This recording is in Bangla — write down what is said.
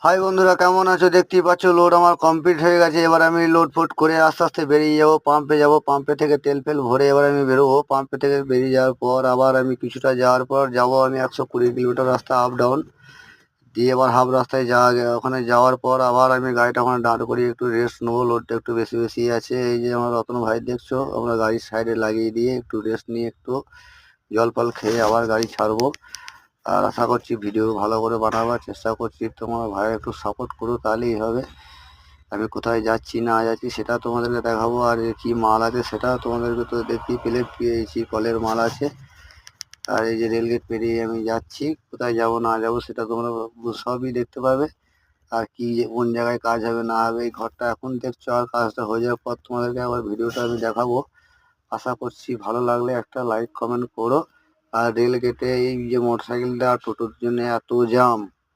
হাই বন্ধুরা, কেমন আছো? দেখতেই পাচ্ছ লোড আমার কমপ্লিট হয়ে গেছে। এবার আমি লোড ফোড করে আস্তে আস্তে বেরিয়ে যাবো, পাম্পে যাবো। পাম্পে থেকে তেল ফেল ভরে এবার আমি বেরোবো। পাম্পে থেকে বেরিয়ে যাওয়ার পর আবার আমি কিছুটা যাওয়ার পর যাবো আমি 120 কিলোমিটার রাস্তা আপ ডাউন দিয়ে। এবার হাফ রাস্তায় ওখানে যাওয়ার পর আবার আমি গাড়িটা ওখানে দাঁড় করিয়ে একটু রেস্ট নেবো। লোডটা একটু বেশি বেশি আছে। এই যে আমার রতন ভাই দেখছো, আমরা গাড়ির সাইডে লাগিয়ে দিয়ে একটু রেস্ট নিয়ে একটু জল ফল খেয়ে আবার গাড়ি ছাড়বো। আর আশা করছি ভিডিও ভালো করে বানাবার চেষ্টা করছি। তোমার ভাই একটু সাপোর্ট করো, তাহলেই হবে। আমি কোথায় যাচ্ছি না যাচ্ছি সেটা তোমাদেরকে দেখাবো, আর কি মাল আছে সেটা তোমাদেরকে তো দেখতেই পেলে। পেয়েছি কলের মাল আছে। আর এই যে রেলগেট পেরিয়ে আমি যাচ্ছি, কোথায় যাব না যাব সেটা তোমরা সবই দেখতে পাবে। আর কি কোন জায়গায় কাজ হবে না হবে, এই ঘরটা এখন দেখছো, আর কাজটা হয়ে যাওয়ার পর তোমাদেরকে আবার ভিডিওটা আমি দেখাবো। আশা করছি ভালো লাগলে একটা লাইক কমেন্ট করো। আর রেল গেটে এই যে মোটরসাইকেলটা টোটোর জন্য এত জ্যাম,